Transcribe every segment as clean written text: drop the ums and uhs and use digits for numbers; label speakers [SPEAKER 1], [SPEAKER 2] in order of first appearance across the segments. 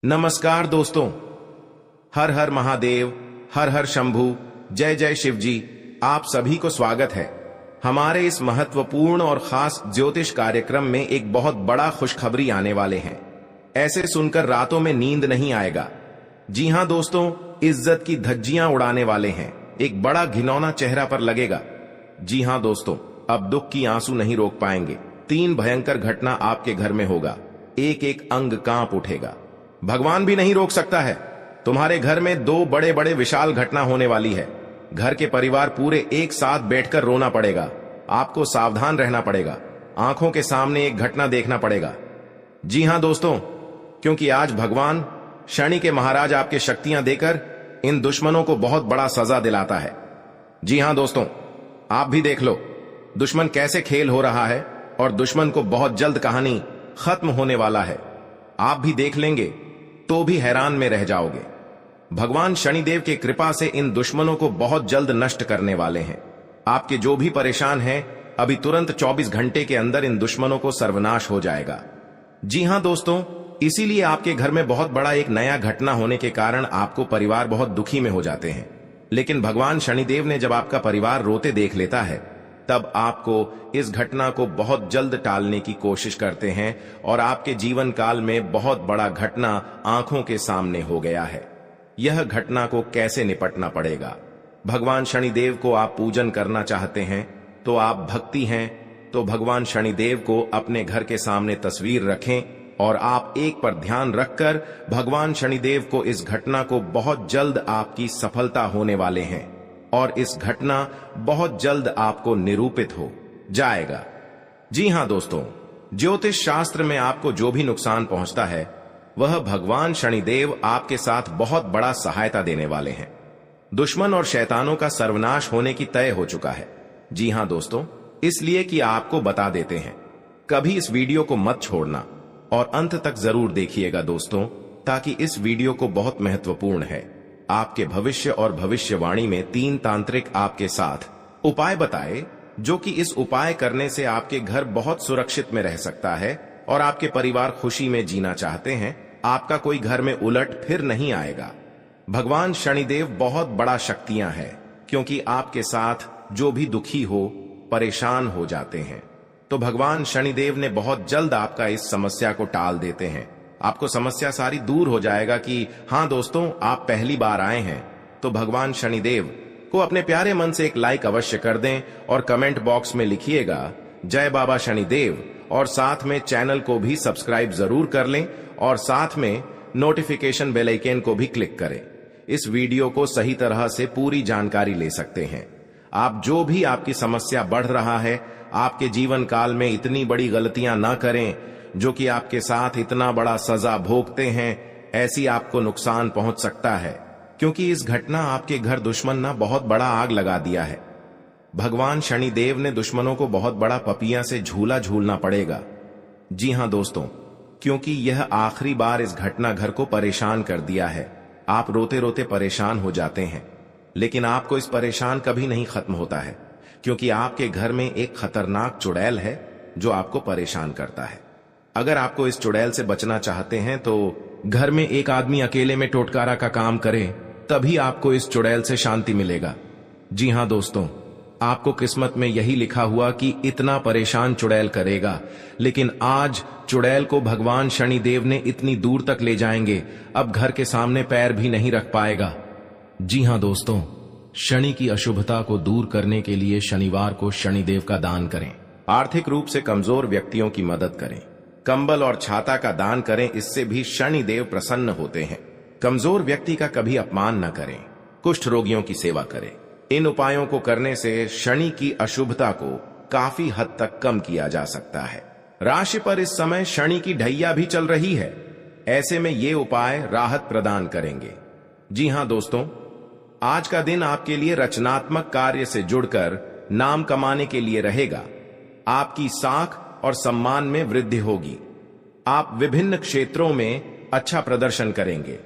[SPEAKER 1] नमस्कार दोस्तों, हर हर महादेव, हर हर शंभू, जय जय शिव जी। आप सभी को स्वागत है हमारे इस महत्वपूर्ण और खास ज्योतिष कार्यक्रम में। एक बहुत बड़ा खुशखबरी आने वाले हैं, ऐसे सुनकर रातों में नींद नहीं आएगा। जी हां दोस्तों, इज्जत की धज्जियां उड़ाने वाले हैं, एक बड़ा घिनौना चेहरा पर लगेगा। जी हां दोस्तों, अब दुख की आंसू नहीं रोक पाएंगे। 3 भयंकर घटना आपके घर में होगा, एक एक अंग कांप उठेगा। भगवान भी नहीं रोक सकता है। तुम्हारे घर में 2 बड़े बड़े विशाल घटना होने वाली है। घर के परिवार पूरे एक साथ बैठकर रोना पड़ेगा। आपको सावधान रहना पड़ेगा, आंखों के सामने एक घटना देखना पड़ेगा। जी हां दोस्तों, क्योंकि आज भगवान शनि के महाराज आपके शक्तियां देकर इन दुश्मनों को बहुत बड़ा सजा दिलाता है। जी हां दोस्तों, आप भी देख लो दुश्मन कैसे खेल हो रहा है, और दुश्मन को बहुत जल्द कहानी खत्म होने वाला है। आप भी देख लेंगे तो भी हैरान में रह जाओगे। भगवान शनिदेव की कृपा से इन दुश्मनों को बहुत जल्द नष्ट करने वाले हैं। आपके जो भी परेशान हैं, अभी तुरंत 24 घंटे के अंदर इन दुश्मनों को सर्वनाश हो जाएगा। जी हां दोस्तों, इसीलिए आपके घर में बहुत बड़ा एक नया घटना होने के कारण आपको परिवार बहुत दुखी में हो जाते हैं। लेकिन भगवान शनिदेव ने जब आपका परिवार रोते देख लेता है, तब आपको इस घटना को बहुत जल्द टालने की कोशिश करते हैं, और आपके जीवन काल में बहुत बड़ा घटना आंखों के सामने हो गया है। यह घटना को कैसे निपटना पड़ेगा? भगवान शनिदेव को आप पूजन करना चाहते हैं तो आप भक्ति हैं तो भगवान शनिदेव को अपने घर के सामने तस्वीर रखें, और आप एक पर ध्यान रखकर भगवान शनिदेव को इस घटना को बहुत जल्द आपकी सफलता होने वाले हैं, और इस घटना बहुत जल्द आपको निरूपित हो जाएगा। जी हां दोस्तों, ज्योतिष शास्त्र में आपको जो भी नुकसान पहुंचता है, वह भगवान शनिदेव आपके साथ बहुत बड़ा सहायता देने वाले हैं। दुश्मन और शैतानों का सर्वनाश होने की तय हो चुका है। जी हां दोस्तों, इसलिए कि आपको बता देते हैं, कभी इस वीडियो को मत छोड़ना और अंत तक जरूर देखिएगा दोस्तों, ताकि इस वीडियो को बहुत महत्वपूर्ण है। आपके भविष्य और भविष्यवाणी में 3 तांत्रिक आपके साथ उपाय बताए, जो कि इस उपाय करने से आपके घर बहुत सुरक्षित में रह सकता है और आपके परिवार खुशी में जीना चाहते हैं। आपका कोई घर में उलट फिर नहीं आएगा। भगवान शनिदेव बहुत बड़ा शक्तियां हैं, क्योंकि आपके साथ जो भी दुखी हो, परेशान हो जाते हैं, तो भगवान शनिदेव ने बहुत जल्द आपका इस समस्या को टाल देते हैं। आपको समस्या सारी दूर हो जाएगा। कि हां दोस्तों, आप पहली बार आए हैं तो भगवान शनिदेव को अपने प्यारे मन से एक लाइक अवश्य कर दें, और कमेंट बॉक्स में लिखिएगा जय बाबा शनिदेव, और साथ में चैनल को भी सब्सक्राइब जरूर कर लें, और साथ में नोटिफिकेशन बेल आइकन को भी क्लिक करें। इस वीडियो को सही तरह से पूरी जानकारी ले सकते हैं। आप जो भी आपकी समस्या बढ़ रहा है, आपके जीवन काल में इतनी बड़ी गलतियां ना करें जो कि आपके साथ इतना बड़ा सजा भोगते हैं। ऐसी आपको नुकसान पहुंच सकता है, क्योंकि इस घटना आपके घर दुश्मन ना बहुत बड़ा आग लगा दिया है। भगवान शनिदेव ने दुश्मनों को बहुत बड़ा पपिया से झूला झूलना पड़ेगा। जी हां दोस्तों, क्योंकि यह आखिरी बार इस घटना घर को परेशान कर दिया है। आप रोते रोते परेशान हो जाते हैं, लेकिन आपको इस परेशान कभी नहीं खत्म होता है, क्योंकि आपके घर में एक खतरनाक चुड़ैल है जो आपको परेशान करता है। अगर आपको इस चुड़ैल से बचना चाहते हैं तो घर में एक आदमी अकेले में टोटकारा का काम करे, तभी आपको इस चुड़ैल से शांति मिलेगा। जी हां दोस्तों, आपको किस्मत में यही लिखा हुआ कि इतना परेशान चुड़ैल करेगा, लेकिन आज चुड़ैल को भगवान शनिदेव ने इतनी दूर तक ले जाएंगे, अब घर के सामने पैर भी नहीं रख पाएगा। जी हां दोस्तों, शनि की अशुभता को दूर करने के लिए शनिवार को शनिदेव का दान करें। आर्थिक रूप से कमजोर व्यक्तियों की मदद करें। कंबल और छाता का दान करें, इससे भी शनिदेव प्रसन्न होते हैं। कमजोर व्यक्ति का कभी अपमान न करें। कुष्ठ रोगियों की सेवा करें। इन उपायों को करने से शनि की अशुभता को काफी हद तक कम किया जा सकता है। राशि पर इस समय शनि की ढैया भी चल रही है, ऐसे में ये उपाय राहत प्रदान करेंगे। जी हां दोस्तों, आज का दिन आपके लिए रचनात्मक कार्य से जुड़कर नाम कमाने के लिए रहेगा। आपकी साख और सम्मान में वृद्धि होगी। आप विभिन्न क्षेत्रों में अच्छा प्रदर्शन करेंगे।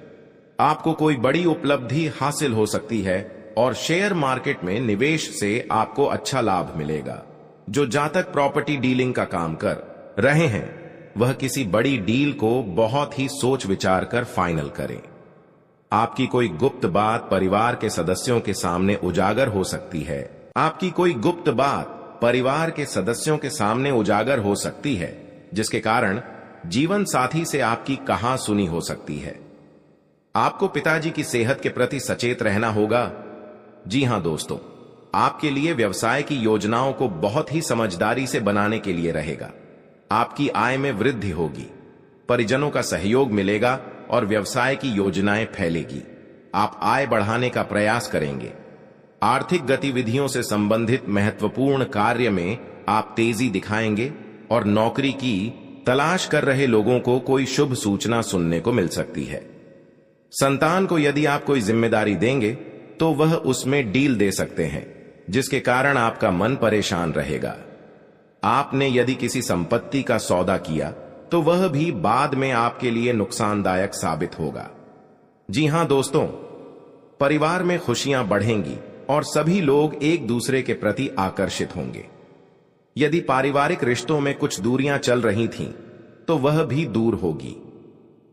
[SPEAKER 1] आपको कोई बड़ी उपलब्धि हासिल हो सकती है, और शेयर मार्केट में निवेश से आपको अच्छा लाभ मिलेगा। जो जातक प्रॉपर्टी डीलिंग का काम कर रहे हैं, वह किसी बड़ी डील को बहुत ही सोच विचार कर फाइनल करें। आपकी कोई गुप्त बात परिवार के सदस्यों के सामने उजागर हो सकती है। आपकी कोई गुप्त बात परिवार के सदस्यों के सामने उजागर हो सकती है, जिसके कारण जीवन साथी से आपकी कहां सुनी हो सकती है। आपको पिताजी की सेहत के प्रति सचेत रहना होगा। जी हां दोस्तों, आपके लिए व्यवसाय की योजनाओं को बहुत ही समझदारी से बनाने के लिए रहेगा। आपकी आय में वृद्धि होगी, परिजनों का सहयोग मिलेगा और व्यवसाय की योजनाएं फैलेगी। आप आय बढ़ाने का प्रयास करेंगे। आर्थिक गतिविधियों से संबंधित महत्वपूर्ण कार्य में आप तेजी दिखाएंगे और नौकरी की तलाश कर रहे लोगों को कोई शुभ सूचना सुनने को मिल सकती है। संतान को यदि आप कोई जिम्मेदारी देंगे तो वह उसमें डील दे सकते हैं, जिसके कारण आपका मन परेशान रहेगा। आपने यदि किसी संपत्ति का सौदा किया तो वह भी बाद में आपके लिए नुकसानदायक साबित होगा। जी हां दोस्तों, परिवार में खुशियां बढ़ेंगी और सभी लोग एक दूसरे के प्रति आकर्षित होंगे। यदि पारिवारिक रिश्तों में कुछ दूरियां चल रही थीं, तो वह भी दूर होगी।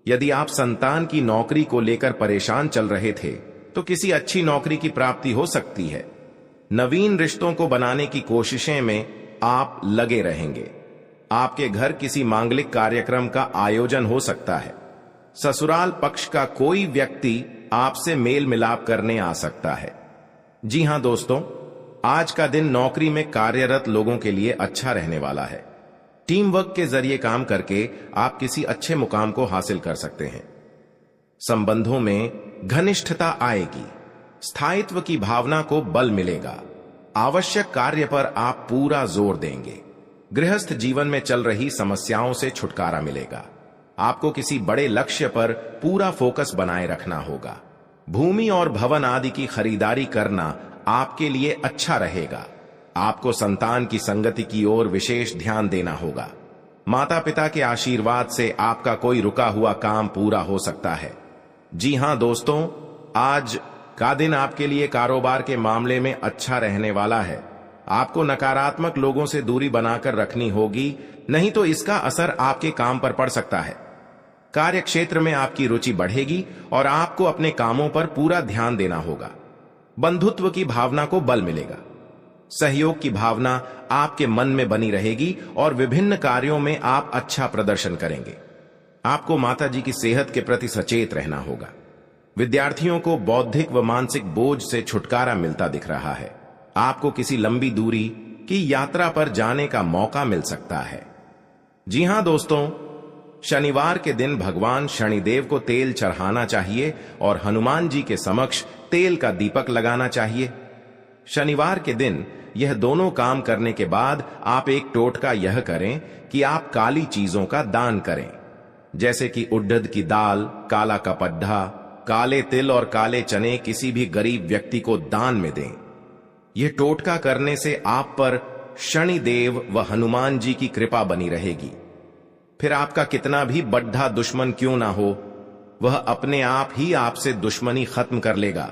[SPEAKER 1] यदि आप संतान की नौकरी को लेकर परेशान चल रहे थे, तो किसी अच्छी नौकरी की प्राप्ति हो सकती है। नवीन रिश्तों को बनाने की कोशिशें में आप लगे रहेंगे। आपके घर किसी मांगलिक कार्यक्रम का आयोजन हो सकता है। ससुराल पक्ष का कोई व्यक्ति आपसे मेल मिलाप करने आ सकता है। जी हां दोस्तों, आज का दिन नौकरी में कार्यरत लोगों के लिए अच्छा रहने वाला है। टीम वर्क के जरिए काम करके आप किसी अच्छे मुकाम को हासिल कर सकते हैं। संबंधों में घनिष्ठता आएगी। स्थायित्व की भावना को बल मिलेगा। आवश्यक कार्य पर आप पूरा जोर देंगे। गृहस्थ जीवन में चल रही समस्याओं से छुटकारा मिलेगा। आपको किसी बड़े लक्ष्य पर पूरा फोकस बनाए रखना होगा। भूमि और भवन आदि की खरीदारी करना आपके लिए अच्छा रहेगा। आपको संतान की संगति की ओर विशेष ध्यान देना होगा। माता पिता के आशीर्वाद से आपका कोई रुका हुआ काम पूरा हो सकता है। जी हां दोस्तों, आज का दिन आपके लिए कारोबार के मामले में अच्छा रहने वाला है। आपको नकारात्मक लोगों से दूरी बनाकर रखनी होगी, नहीं तो इसका असर आपके काम पर पड़ सकता है। कार्य क्षेत्र में आपकी रुचि बढ़ेगी और आपको अपने कामों पर पूरा ध्यान देना होगा। बंधुत्व की भावना को बल मिलेगा। सहयोग की भावना आपके मन में बनी रहेगी और विभिन्न कार्यों में आप अच्छा प्रदर्शन करेंगे। आपको माताजी की सेहत के प्रति सचेत रहना होगा। विद्यार्थियों को बौद्धिक व मानसिक बोझ से छुटकारा मिलता दिख रहा है। आपको किसी लंबी दूरी की यात्रा पर जाने का मौका मिल सकता है। जी हां दोस्तों, शनिवार के दिन भगवान शनिदेव को तेल चढ़ाना चाहिए और हनुमान जी के समक्ष तेल का दीपक लगाना चाहिए। शनिवार के दिन यह दोनों काम करने के बाद आप एक टोटका यह करें कि आप काली चीजों का दान करें, जैसे कि उड़द की दाल, काला का पड्ढा, काले तिल और काले चने किसी भी गरीब व्यक्ति को दान में दें। यह टोटका करने से आप पर शनिदेव व हनुमान जी की कृपा बनी रहेगी। फिर आपका कितना भी बड्ढा दुश्मन क्यों ना हो, वह अपने आप ही आपसे दुश्मनी खत्म कर लेगा,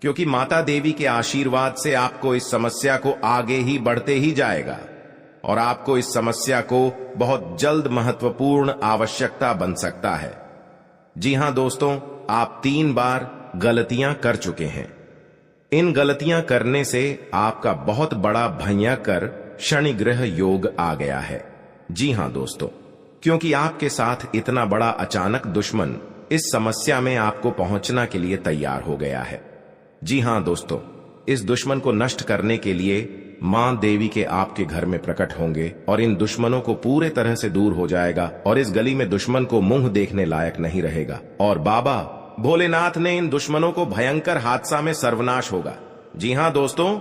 [SPEAKER 1] क्योंकि माता देवी के आशीर्वाद से आपको इस समस्या को आगे ही बढ़ते ही जाएगा और आपको इस समस्या को बहुत जल्द महत्वपूर्ण आवश्यकता बन सकता है। जी हां दोस्तों, आप 3 बार गलतियां कर चुके हैं। इन गलतियां करने से आपका बहुत बड़ा भयंकर शनि ग्रह योग आ गया है। जी हां दोस्तों, क्योंकि आपके साथ इतना बड़ा अचानक दुश्मन इस समस्या में आपको पहुंचना के लिए तैयार हो गया है। जी हां दोस्तों, इस दुश्मन को नष्ट करने के लिए मां देवी के आपके घर में प्रकट होंगे और इन दुश्मनों को पूरे तरह से दूर हो जाएगा और इस गली में दुश्मन को मुंह देखने लायक नहीं रहेगा और बाबा भोलेनाथ ने इन दुश्मनों को भयंकर हादसा में सर्वनाश होगा। जी हां दोस्तों,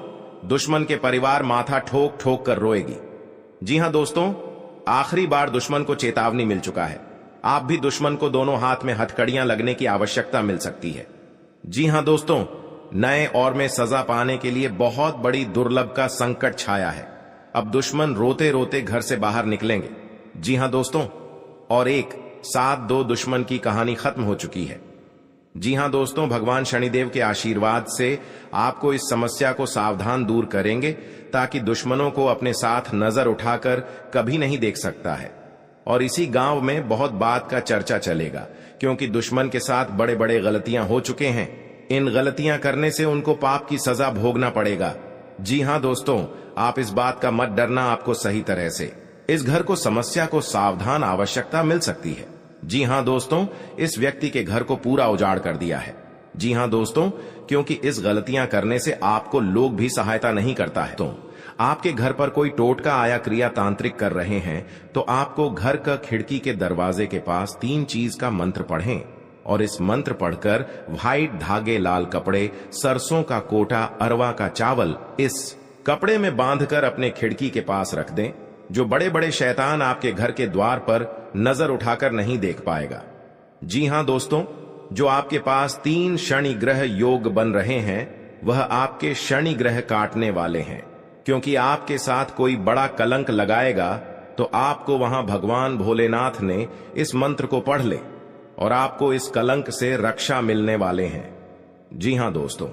[SPEAKER 1] दुश्मन के परिवार माथा ठोक ठोक कर रोएगी। जी हां दोस्तों, आखिरी बार दुश्मन को चेतावनी मिल चुका है। आप भी दुश्मन को दोनों हाथ में हथकड़ियां लगने की आवश्यकता मिल सकती है। जी हां दोस्तों, नए और में सजा पाने के लिए बहुत बड़ी दुर्लभ का संकट छाया है। अब दुश्मन रोते रोते घर से बाहर निकलेंगे। जी हां दोस्तों, और एक 7-2 दुश्मन की कहानी खत्म हो चुकी है। जी हां दोस्तों, भगवान शनिदेव के आशीर्वाद से आपको इस समस्या को सावधान दूर करेंगे ताकि दुश्मनों को अपने साथ नजर उठाकर कभी नहीं देख सकता है। और इसी गांव में बहुत बात का चर्चा चलेगा, क्योंकि दुश्मन के साथ बड़े बड़े गलतियां हो चुके हैं। इन गलतियां करने से उनको पाप की सजा भोगना पड़ेगा। जी हां दोस्तों, आप इस बात का मत डरना, आपको सही तरह से इस घर को समस्या को सावधान आवश्यकता मिल सकती है। जी हां दोस्तों, इस व्यक्ति के घर को पूरा उजाड़ कर दिया है। जी हां दोस्तों, क्योंकि इस गलतियां करने से आपको लोग भी सहायता नहीं करता है। तो आपके घर पर कोई टोटका आया क्रिया तांत्रिक कर रहे हैं, तो आपको घर का खिड़की के दरवाजे के पास 3 चीज का मंत्र पढ़ें और इस मंत्र पढ़कर व्हाइट धागे, लाल कपड़े, सरसों का कोटा, अरवा का चावल इस कपड़े में बांधकर अपने खिड़की के पास रख दें। जो बड़े बड़े शैतान आपके घर के द्वार पर नजर उठाकर नहीं देख पाएगा। जी हां दोस्तों, जो आपके पास 3 शनि ग्रह योग बन रहे हैं, वह आपके शनि ग्रह काटने वाले हैं, क्योंकि आपके साथ कोई बड़ा कलंक लगाएगा तो आपको वहां भगवान भोलेनाथ ने इस मंत्र को पढ़ ले और आपको इस कलंक से रक्षा मिलने वाले हैं। जी हां दोस्तों,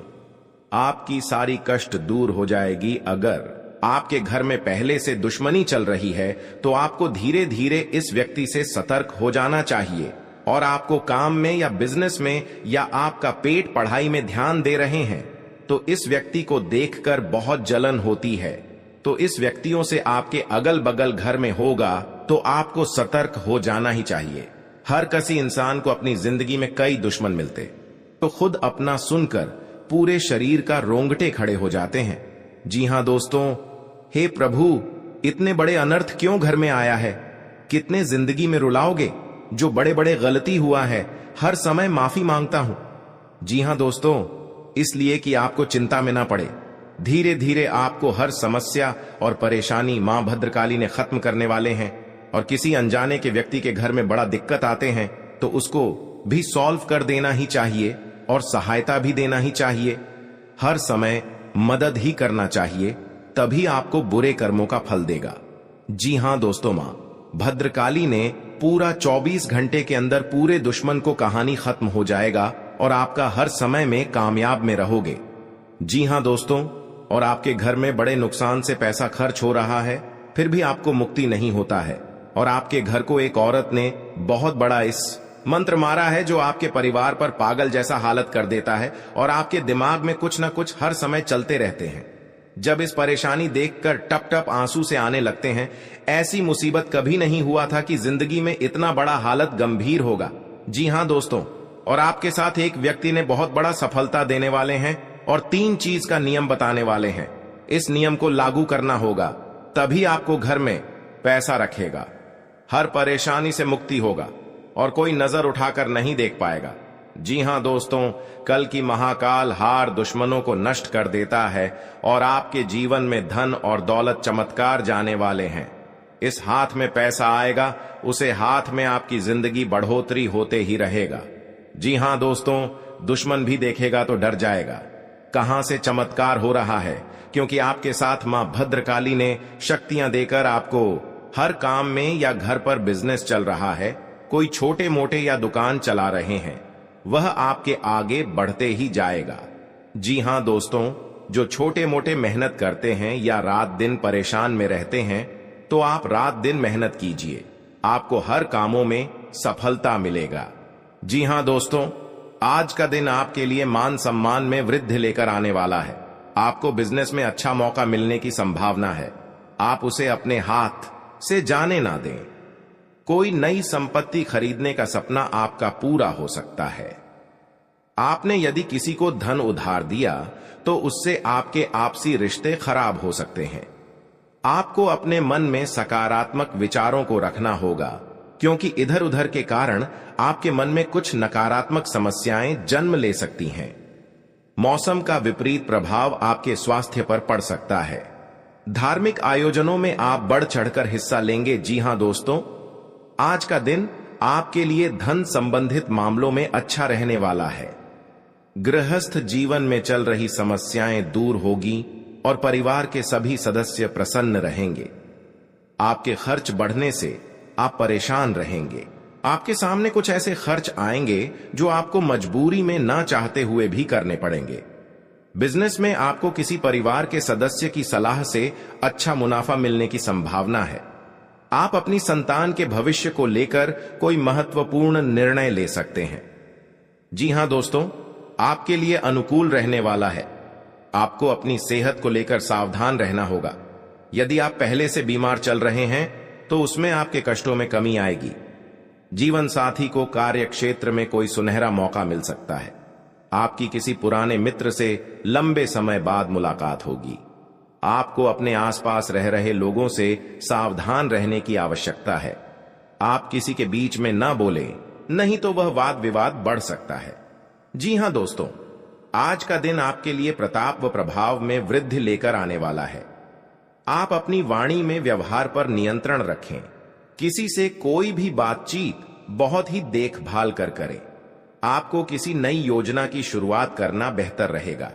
[SPEAKER 1] आपकी सारी कष्ट दूर हो जाएगी। अगर आपके घर में पहले से दुश्मनी चल रही है तो आपको धीरे धीरे इस व्यक्ति से सतर्क हो जाना चाहिए। और आपको काम में या बिजनेस में या आपका पेट पढ़ाई में ध्यान दे रहे हैं तो इस व्यक्ति को देखकर बहुत जलन होती है, तो इस व्यक्तियों से आपके अगल बगल घर में होगा तो आपको सतर्क हो जाना ही चाहिए। हर किसी इंसान को अपनी जिंदगी में कई दुश्मन मिलते, तो खुद अपना सुनकर पूरे शरीर का रोंगटे खड़े हो जाते हैं। जी हां दोस्तों, हे प्रभु, इतने बड़े अनर्थ क्यों घर में आया है? कितने जिंदगी में रुलाओगे? जो बड़े बड़े गलती हुआ है, हर समय माफी मांगता हूं। जी हां दोस्तों, इसलिए कि आपको चिंता में ना पड़े। धीरे धीरे आपको हर समस्या और परेशानी मां भद्रकाली ने खत्म करने वाले हैं। और किसी अनजाने के व्यक्ति के घर में बड़ा दिक्कत आते हैं तो उसको भी सॉल्व कर देना ही चाहिए और सहायता भी देना ही चाहिए। हर समय मदद ही करना चाहिए, तभी आपको बुरे कर्मों का फल देगा। जी हां दोस्तों, मां भद्रकाली ने पूरा 24 घंटे के अंदर पूरे दुश्मन को कहानी खत्म हो जाएगा और आपका हर समय में कामयाब में रहोगे। जी हां दोस्तों, और आपके घर में बड़े नुकसान से पैसा खर्च हो रहा है, फिर भी आपको मुक्ति नहीं होता है। और आपके घर को एक औरत ने बहुत बड़ा इस मंत्र मारा है जो आपके परिवार पर पागल जैसा हालत कर देता है और आपके दिमाग में कुछ ना कुछ हर समय चलते रहते हैं। जब इस परेशानी देखकर टप टप आंसू से आने लगते हैं, ऐसी मुसीबत कभी नहीं हुआ था कि जिंदगी में इतना बड़ा हालत गंभीर होगा। जी हां दोस्तों, और आपके साथ एक व्यक्ति ने बहुत बड़ा सफलता देने वाले हैं और 3 चीज का नियम बताने वाले हैं। इस नियम को लागू करना होगा, तभी आपको घर में पैसा रखेगा, हर परेशानी से मुक्ति होगा और कोई नजर उठाकर नहीं देख पाएगा। जी हां दोस्तों, कल की महाकाल हार दुश्मनों को नष्ट कर देता है और आपके जीवन में धन और दौलत चमत्कार जाने वाले हैं। इस हाथ में पैसा आएगा, उसे हाथ में आपकी जिंदगी बढ़ोतरी होते ही रहेगा। जी हां दोस्तों, दुश्मन भी देखेगा तो डर जाएगा, कहां से चमत्कार हो रहा है, क्योंकि आपके साथ मां भद्रकाली ने शक्तियां देकर आपको हर काम में या घर पर बिजनेस चल रहा है, कोई छोटे मोटे या दुकान चला रहे हैं, वह आपके आगे बढ़ते ही जाएगा। जी हां दोस्तों, जो छोटे मोटे मेहनत करते हैं या रात दिन परेशान में रहते हैं, तो आप रात दिन मेहनत कीजिए, आपको हर कामों में सफलता मिलेगा। जी हां दोस्तों, आज का दिन आपके लिए मान सम्मान में वृद्धि लेकर आने वाला है। आपको बिजनेस में अच्छा मौका मिलने की संभावना है, आप उसे अपने हाथ से जाने ना दें। कोई नई संपत्ति खरीदने का सपना आपका पूरा हो सकता है। आपने यदि किसी को धन उधार दिया तो उससे आपके आपसी रिश्ते खराब हो सकते हैं। आपको अपने मन में सकारात्मक विचारों को रखना होगा, क्योंकि इधर उधर के कारण आपके मन में कुछ नकारात्मक समस्याएं जन्म ले सकती हैं। मौसम का विपरीत प्रभाव आपके स्वास्थ्य पर पड़ सकता है। धार्मिक आयोजनों में आप बढ़ चढ़कर हिस्सा लेंगे। जी हां दोस्तों, आज का दिन आपके लिए धन संबंधित मामलों में अच्छा रहने वाला है। गृहस्थ जीवन में चल रही समस्याएं दूर होगी और परिवार के सभी सदस्य प्रसन्न रहेंगे। आपके खर्च बढ़ने से आप परेशान रहेंगे। आपके सामने कुछ ऐसे खर्च आएंगे जो आपको मजबूरी में ना चाहते हुए भी करने पड़ेंगे। बिजनेस में आपको किसी परिवार के सदस्य की सलाह से अच्छा मुनाफा मिलने की संभावना है। आप अपनी संतान के भविष्य को लेकर कोई महत्वपूर्ण निर्णय ले सकते हैं। जी हां दोस्तों, आपके लिए अनुकूल रहने वाला है। आपको अपनी सेहत को लेकर सावधान रहना होगा। यदि आप पहले से बीमार चल रहे हैं तो उसमें आपके कष्टों में कमी आएगी। जीवन साथी को कार्य क्षेत्र में कोई सुनहरा मौका मिल सकता है। आपकी किसी पुराने मित्र से लंबे समय बाद मुलाकात होगी। आपको अपने आसपास रह रहे लोगों से सावधान रहने की आवश्यकता है। आप किसी के बीच में ना बोलें, नहीं तो वह वाद विवाद बढ़ सकता है। जी हां दोस्तों, आज का दिन आपके लिए प्रताप व प्रभाव में वृद्धि लेकर आने वाला है। आप अपनी वाणी में व्यवहार पर नियंत्रण रखें। किसी से कोई भी बातचीत बहुत ही देखभाल कर करें। आपको किसी नई योजना की शुरुआत करना बेहतर रहेगा।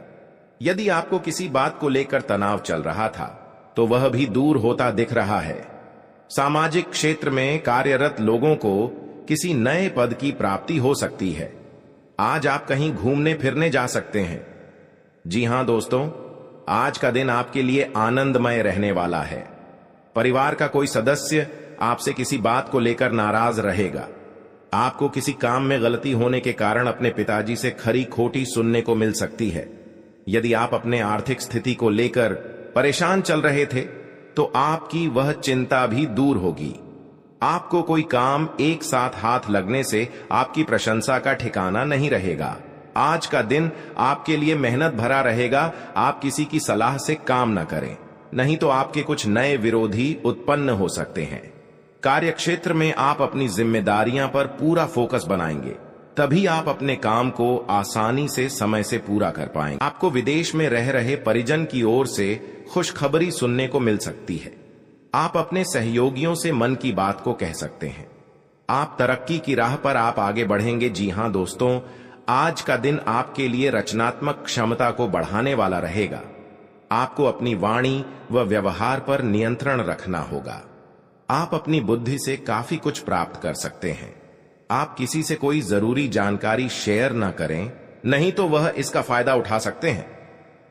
[SPEAKER 1] यदि आपको किसी बात को लेकर तनाव चल रहा था तो वह भी दूर होता दिख रहा है। सामाजिक क्षेत्र में कार्यरत लोगों को किसी नए पद की प्राप्ति हो सकती है। आज आप कहीं घूमने फिरने जा सकते हैं। जी हां दोस्तों, आज का दिन आपके लिए आनंदमय रहने वाला है। परिवार का कोई सदस्य आपसे किसी बात को लेकर नाराज रहेगा। आपको किसी काम में गलती होने के कारण अपने पिताजी से खरी खोटी सुनने को मिल सकती है। यदि आप अपने आर्थिक स्थिति को लेकर परेशान चल रहे थे तो आपकी वह चिंता भी दूर होगी। आपको कोई काम एक साथ हाथ लगने से आपकी प्रशंसा का ठिकाना नहीं रहेगा। आज का दिन आपके लिए मेहनत भरा रहेगा। आप किसी की सलाह से काम न करें, नहीं तो आपके कुछ नए विरोधी उत्पन्न हो सकते हैं। कार्य क्षेत्र में आप अपनी जिम्मेदारियां पर पूरा फोकस बनाएंगे, तभी आप अपने काम को आसानी से समय से पूरा कर पाएंगे। आपको विदेश में रह रहे परिजन की ओर से खुशखबरी सुनने को मिल सकती है। आप अपने सहयोगियों से मन की बात को कह सकते हैं। आप तरक्की की राह पर आप आगे बढ़ेंगे। जी हां दोस्तों, आज का दिन आपके लिए रचनात्मक क्षमता को बढ़ाने वाला रहेगा। आपको अपनी वाणी व व्यवहार पर नियंत्रण रखना होगा। आप अपनी बुद्धि से काफी कुछ प्राप्त कर सकते हैं। आप किसी से कोई जरूरी जानकारी शेयर न करें, नहीं तो वह इसका फायदा उठा सकते हैं।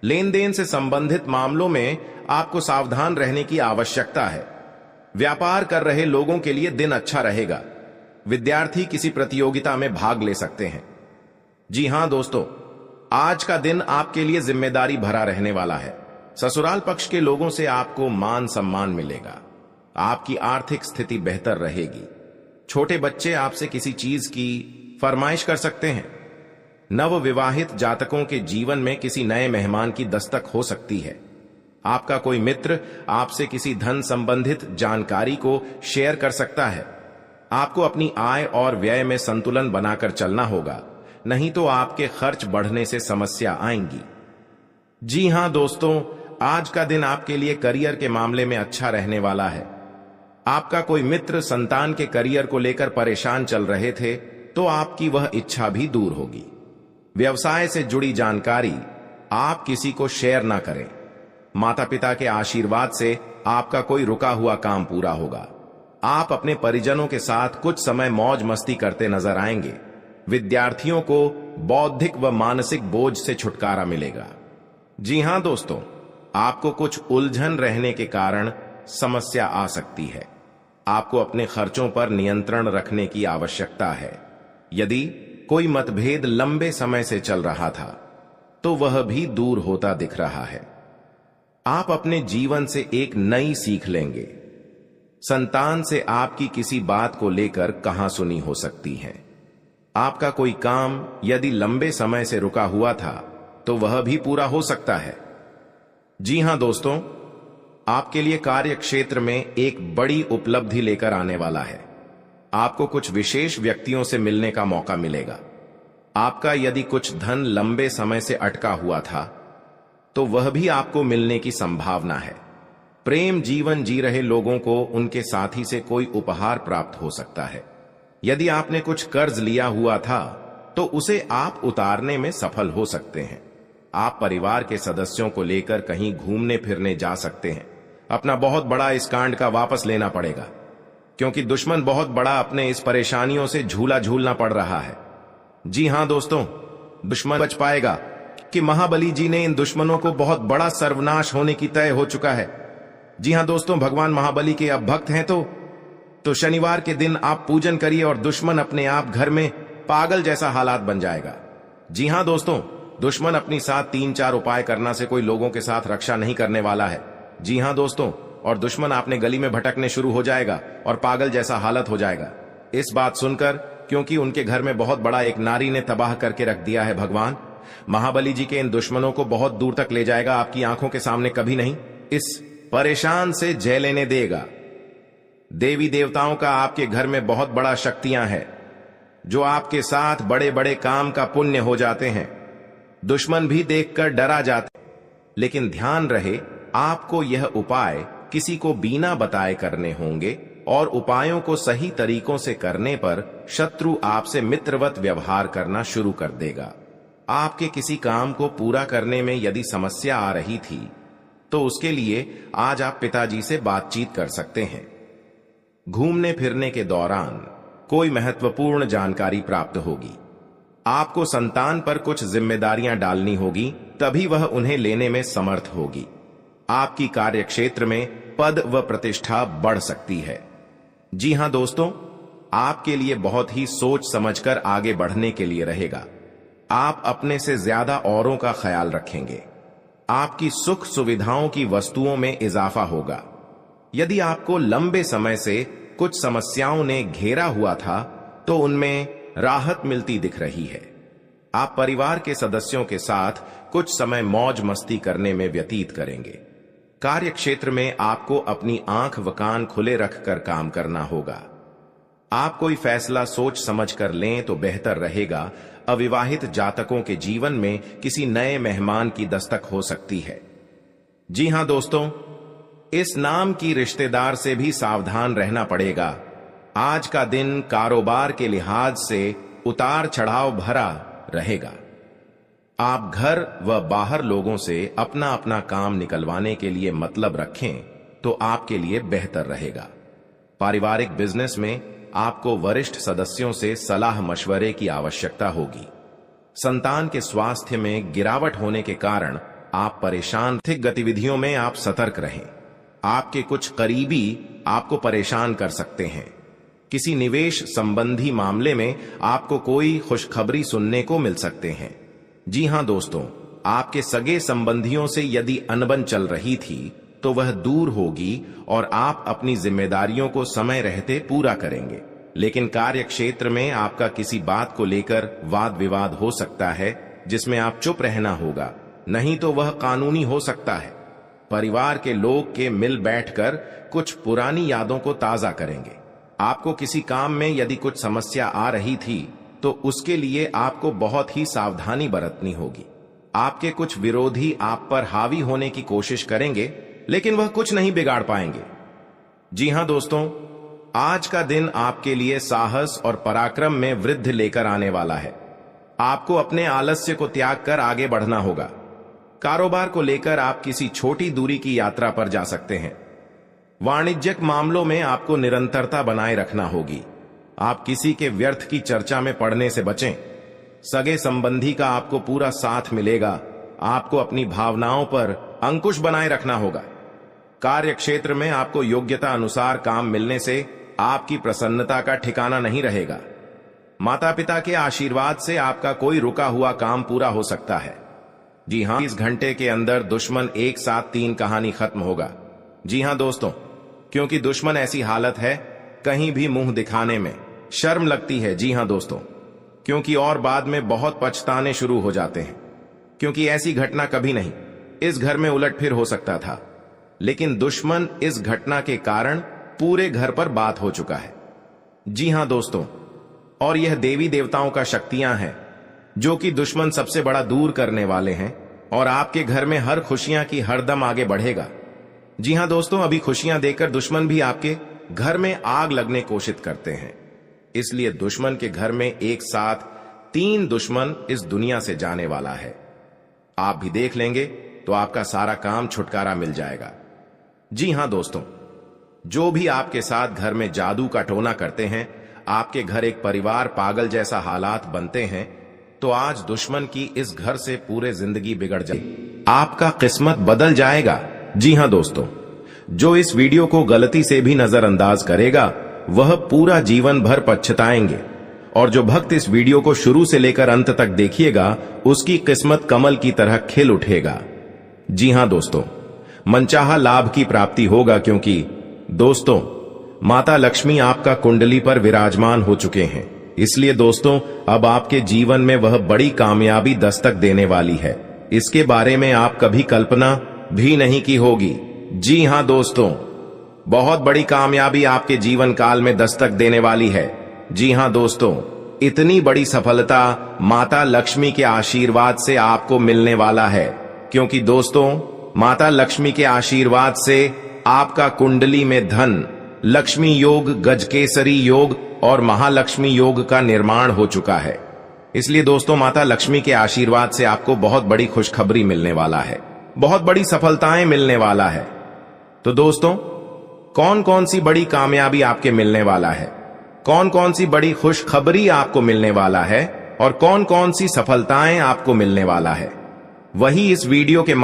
[SPEAKER 1] लेन देन से संबंधित मामलों में आपको सावधान रहने की आवश्यकता है। व्यापार कर रहे लोगों के लिए दिन अच्छा रहेगा। विद्यार्थी किसी प्रतियोगिता में भाग ले सकते हैं। जी हां दोस्तों, आज का दिन आपके लिए जिम्मेदारी भरा रहने वाला है। ससुराल पक्ष के लोगों से आपको मान सम्मान मिलेगा। आपकी आर्थिक स्थिति बेहतर रहेगी। छोटे बच्चे आपसे किसी चीज की फरमाइश कर सकते हैं। नवविवाहित जातकों के जीवन में किसी नए मेहमान की दस्तक हो सकती है। आपका कोई मित्र आपसे किसी धन संबंधित जानकारी को शेयर कर सकता है। आपको अपनी आय और व्यय में संतुलन बनाकर चलना होगा, नहीं तो आपके खर्च बढ़ने से समस्या आएंगी। जी हां दोस्तों, आज का दिन आपके लिए करियर के मामले में अच्छा रहने वाला है। आपका कोई मित्र संतान के करियर को लेकर परेशान चल रहे थे तो आपकी वह इच्छा भी दूर होगी। व्यवसाय से जुड़ी जानकारी आप किसी को शेयर ना करें। माता पिता के आशीर्वाद से आपका कोई रुका हुआ काम पूरा होगा। आप अपने परिजनों के साथ कुछ समय मौज मस्ती करते नजर आएंगे। विद्यार्थियों को बौद्धिक व मानसिक बोझ से छुटकारा मिलेगा। जी हां दोस्तों, आपको कुछ उलझन रहने के कारण समस्या आ सकती है। आपको अपने खर्चों पर नियंत्रण रखने की आवश्यकता है। यदि कोई मतभेद लंबे समय से चल रहा था तो वह भी दूर होता दिख रहा है। आप अपने जीवन से एक नई सीख लेंगे। संतान से आपकी किसी बात को लेकर कहासुनी हो सकती है। आपका कोई काम यदि लंबे समय से रुका हुआ था तो वह भी पूरा हो सकता है। जी हां दोस्तों, आपके लिए कार्य क्षेत्र में एक बड़ी उपलब्धि लेकर आने वाला है। आपको कुछ विशेष व्यक्तियों से मिलने का मौका मिलेगा। आपका यदि कुछ धन लंबे समय से अटका हुआ था तो वह भी आपको मिलने की संभावना है। प्रेम जीवन जी रहे लोगों को उनके साथी से कोई उपहार प्राप्त हो सकता है। यदि आपने कुछ कर्ज लिया हुआ था तो उसे आप उतारने में सफल हो सकते हैं। आप परिवार के सदस्यों को लेकर कहीं घूमने फिरने जा सकते हैं। अपना बहुत बड़ा इस कांड का वापस लेना पड़ेगा, क्योंकि दुश्मन बहुत बड़ा अपने इस परेशानियों से झूला झूलना पड़ रहा है। जी हां दोस्तों, दुश्मन बच पाएगा कि महाबली जी ने इन दुश्मनों को बहुत बड़ा सर्वनाश होने की तय हो चुका है। जी हां दोस्तों, भगवान महाबली के अब भक्त हैं तो तो शनिवार के दिन आप पूजन करिए और दुश्मन अपने आप घर में पागल जैसा हालात बन जाएगा। जी हां दोस्तों, दुश्मन अपनी साथ 3-4 उपाय करना से कोई लोगों के साथ रक्षा नहीं करने वाला है। जी हां दोस्तों, और दुश्मन आपने गली में भटकने शुरू हो जाएगा और पागल जैसा हालत हो जाएगा। इस बात सुनकर, क्योंकि उनके घर में बहुत बड़ा एक नारी ने तबाह करके रख दिया है, भगवान महाबली जी के इन दुश्मनों को बहुत दूर तक ले जाएगा, आपकी आंखों के सामने कभी नहीं इस परेशान से जय लेने देगा। देवी देवताओं का आपके घर में बहुत बड़ा शक्तियां हैं, जो आपके साथ बड़े बड़े काम का पुण्य हो जाते हैं। दुश्मन भी देखकर डरा जाते, लेकिन ध्यान रहे आपको यह उपाय किसी को बिना बताए करने होंगे और उपायों को सही तरीकों से करने पर शत्रु आपसे मित्रवत व्यवहार करना शुरू कर देगा। आपके किसी काम को पूरा करने में यदि समस्या आ रही थी तो उसके लिए आज आप पिताजी से बातचीत कर सकते हैं। घूमने फिरने के दौरान कोई महत्वपूर्ण जानकारी प्राप्त होगी। आपको संतान पर कुछ जिम्मेदारियां डालनी होगी, तभी वह उन्हें लेने में समर्थ होगी। आपकी कार्यक्षेत्र में पद व प्रतिष्ठा बढ़ सकती है। जी हां दोस्तों, आपके लिए बहुत ही सोच समझकर आगे बढ़ने के लिए रहेगा। आप अपने से ज्यादा औरों का ख्याल रखेंगे। आपकी सुख सुविधाओं की वस्तुओं में इजाफा होगा। यदि आपको लंबे समय से कुछ समस्याओं ने घेरा हुआ था तो उनमें राहत मिलती दिख रही है। आप परिवार के सदस्यों के साथ कुछ समय मौज मस्ती करने में व्यतीत करेंगे। कार्यक्षेत्र में आपको अपनी आंख व कान खुले रखकर काम करना होगा। आप कोई फैसला सोच समझ कर लें तो बेहतर रहेगा। अविवाहित जातकों के जीवन में किसी नए मेहमान की दस्तक हो सकती है। जी हां दोस्तों, इस नाम की रिश्तेदार से भी सावधान रहना पड़ेगा। आज का दिन कारोबार के लिहाज से उतार चढ़ाव भरा रहेगा। आप घर व बाहर लोगों से अपना अपना काम निकलवाने के लिए मतलब रखें तो आपके लिए बेहतर रहेगा। पारिवारिक बिजनेस में आपको वरिष्ठ सदस्यों से सलाह मशवरे की आवश्यकता होगी। संतान के स्वास्थ्य में गिरावट होने के कारण आप परेशान। आर्थिक गतिविधियों में आप सतर्क रहें। आपके कुछ करीबी आपको परेशान कर सकते हैं। किसी निवेश संबंधी मामले में आपको कोई खुशखबरी सुनने को मिल सकते हैं। जी हां दोस्तों, आपके सगे संबंधियों से यदि अनबन चल रही थी तो वह दूर होगी और आप अपनी जिम्मेदारियों को समय रहते पूरा करेंगे। लेकिन कार्य क्षेत्र में आपका किसी बात को लेकर वाद विवाद हो सकता है, जिसमें आप चुप रहना होगा, नहीं तो वह कानूनी हो सकता है। परिवार के लोग के मिल बैठकर कुछ पुरानी यादों को ताजा करेंगे। आपको किसी काम में यदि कुछ समस्या आ रही थी तो उसके लिए आपको बहुत ही सावधानी बरतनी होगी। आपके कुछ विरोधी आप पर हावी होने की कोशिश करेंगे, लेकिन वह कुछ नहीं बिगाड़ पाएंगे। जी हां दोस्तों, आज का दिन आपके लिए साहस और पराक्रम में वृद्धि लेकर आने वाला है। आपको अपने आलस्य को त्याग कर आगे बढ़ना होगा। कारोबार को लेकर आप किसी छोटी दूरी की यात्रा पर जा सकते हैं। वाणिज्यिक मामलों में आपको निरंतरता बनाए रखना होगी। आप किसी के व्यर्थ की चर्चा में पड़ने से बचें। सगे संबंधी का आपको पूरा साथ मिलेगा। आपको अपनी भावनाओं पर अंकुश बनाए रखना होगा। कार्य क्षेत्र में आपको योग्यता अनुसार काम मिलने से आपकी प्रसन्नता का ठिकाना नहीं रहेगा। माता पिता के आशीर्वाद से आपका कोई रुका हुआ काम पूरा हो सकता है। जी हां, इस घंटे के अंदर दुश्मन एक साथ 3 कहानी खत्म होगा। जी हां दोस्तों, क्योंकि दुश्मन ऐसी हालत है, कहीं भी मुंह दिखाने में शर्म लगती है। जी हां दोस्तों, क्योंकि और बाद में बहुत पछताने शुरू हो जाते हैं, क्योंकि ऐसी घटना कभी नहीं इस घर में उलटफेर हो सकता था, लेकिन दुश्मन इस घटना के कारण पूरे घर पर बात हो चुका है। जी हां दोस्तों, और यह देवी देवताओं का शक्तियां हैं जो कि दुश्मन सबसे बड़ा दूर करने वाले हैं, और आपके घर में हर खुशियां की हरदम आगे बढ़ेगा। जी हां दोस्तों, अभी खुशियां देकर दुश्मन भी आपके घर में आग लगने कोशिश करते हैं। इसलिए दुश्मन के घर में एक साथ 3 दुश्मन इस दुनिया से जाने वाला है। आप भी देख लेंगे तो आपका सारा काम छुटकारा मिल जाएगा। जी हां दोस्तों, जो भी आपके साथ घर में जादू का टोना करते हैं, आपके घर एक परिवार पागल जैसा हालात बनते हैं, तो आज दुश्मन की इस घर से पूरे जिंदगी बिगड़ जाए, आपका किस्मत बदल जाएगा। जी हां दोस्तों, जो इस वीडियो को गलती से भी नजरअंदाज करेगा वह पूरा जीवन भर पछताएंगे। और जो भक्त इस वीडियो को शुरू से लेकर अंत तक देखिएगा, उसकी किस्मत कमल की तरह खिल उठेगा। जी हां दोस्तों, मनचाहा लाभ की प्राप्ति होगा, क्योंकि दोस्तों माता लक्ष्मी आपका कुंडली पर विराजमान हो चुके हैं। इसलिए दोस्तों अब आपके जीवन में वह बड़ी कामयाबी दस्तक देने वाली है। इसके बारे में आप कभी कल्पना भी नहीं की होगी। जी हां दोस्तों, बहुत बड़ी कामयाबी आपके जीवन काल में दस्तक देने वाली है। जी हां दोस्तों, इतनी बड़ी सफलता माता लक्ष्मी के आशीर्वाद से आपको मिलने वाला है, क्योंकि दोस्तों माता लक्ष्मी के आशीर्वाद से आपका कुंडली में धन, लक्ष्मी योग, गजकेसरी योग और महालक्ष्मी योग का निर्माण हो चुका है। इसलिए दोस्तों माता लक्ष्मी के आशीर्वाद से आपको बहुत बड़ी खुशखबरी मिलने वाला है, बहुत बड़ी सफलताएं मिलने वाला है। तो दोस्तों कौन कौन सी बड़ी कामयाबी आपके मिलने वाला है, कौन कौन सी बड़ी खुशखबरी आपको मिलने वाला है और कौन कौन सी सफलताएं आपको मिलने वाला है, वही इस वीडियो के